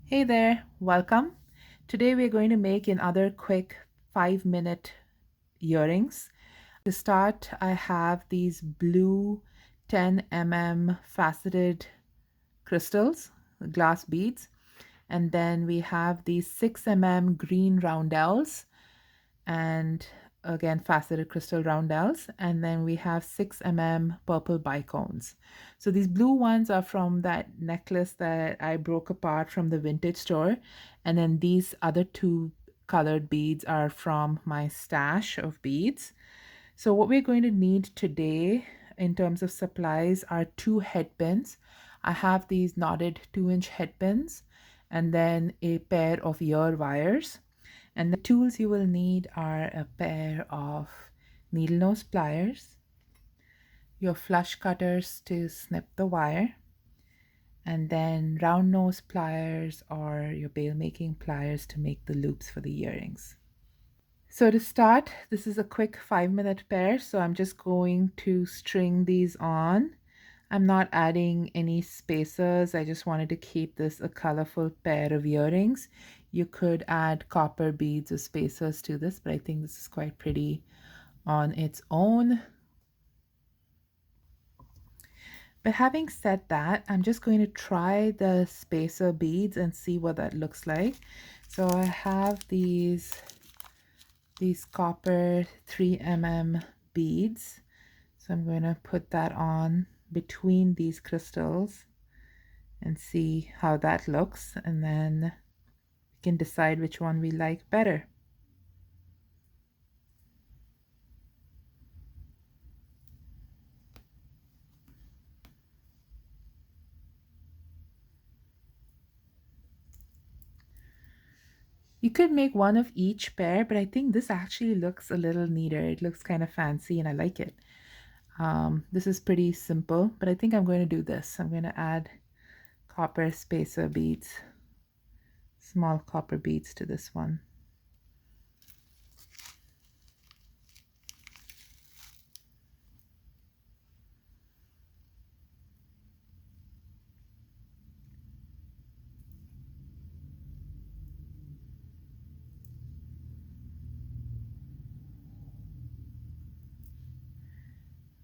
Hey there, welcome. Today we're going to make another quick 5-minute earrings. To start, I have these blue 10 mm faceted crystals, glass beads, and then we have these 6 mm green roundels and again faceted crystal roundels, and then we have 6 mm purple bicones. So these blue ones are from that necklace that I broke apart from the vintage store, and then these other two colored beads are from my stash of beads. So what we're going to need today in terms of supplies are two headpins. I have these knotted 2-inch headpins and then a pair of ear wires. And the tools you will need are a pair of needle nose pliers, your flush cutters to snip the wire, and then round nose pliers or your bail making pliers to make the loops for the earrings. So to start, this is a quick 5-minute pair. So I'm just going to string these on. I'm not adding any spacers. I just wanted to keep this a colorful pair of earrings. You could add copper beads or spacers to this, but I think this is quite pretty on its own. But having said that, I'm just going to try the spacer beads and see what that looks like. So I have these copper 3 mm beads. So I'm going to put that on between these crystals and see how that looks, and then we can decide which one we like better. You could make one of each pair, but I think this actually looks a little neater. It looks kind of fancy and I like it. This is pretty simple, but I think I'm going to do this. I'm going to add copper spacer beads, small copper beads to this one.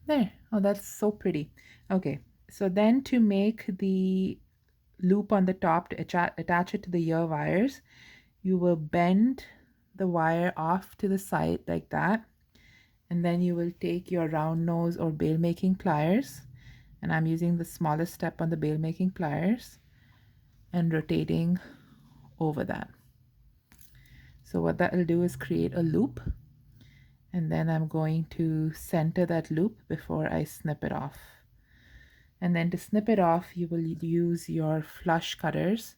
There. Oh, that's so pretty. Okay, so then to make the loop on the top to attach it to the ear wires, you will bend the wire off to the side like that. And then you will take your round nose or bail making pliers, and I'm using the smallest step on the bail making pliers and rotating over that. So what that will do is create a loop, and then I'm going to center that loop before I snip it off. And then to snip it off, you will use your flush cutters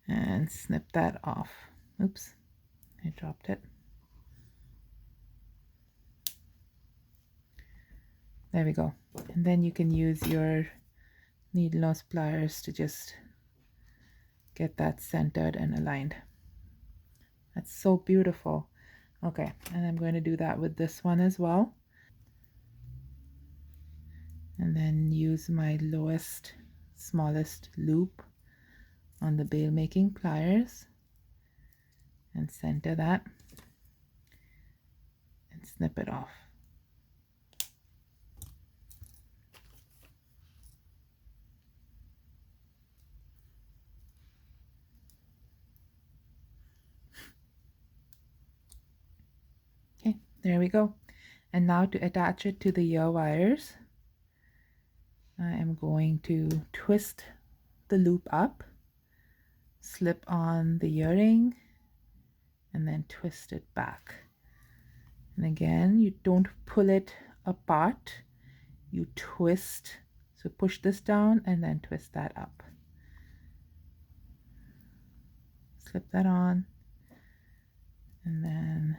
and snip that off. Oops, I dropped it. There we go. And then you can use your needle nose pliers to just get that centered and aligned. That's so beautiful. Okay, and I'm going to do that with this one as well. And then use my lowest, smallest loop on the bail making pliers and center that and snip it off. Okay, there we go. And now to attach it to the ear wires, I am going to twist the loop up, slip on the earring, and then twist it back. And again, you don't pull it apart, you twist. So push this down and then twist that up. Slip that on, and then,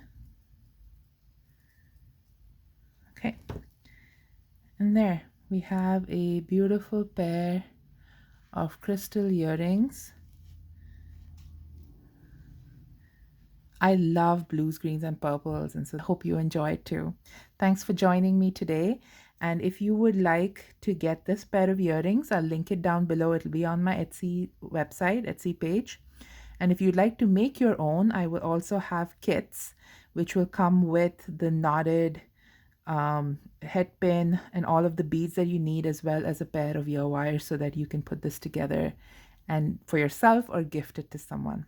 okay. And there we have a beautiful pair of crystal earrings. I love blues, greens, and purples, and so I hope you enjoy it too. Thanks for joining me today. And if you would like to get this pair of earrings, I'll link it down below. It'll be on my Etsy website, Etsy page. And if you'd like to make your own, I will also have kits which will come with the knotted head pin and all of the beads that you need, as well as a pair of ear wires, so that you can put this together and for yourself or gift it to someone.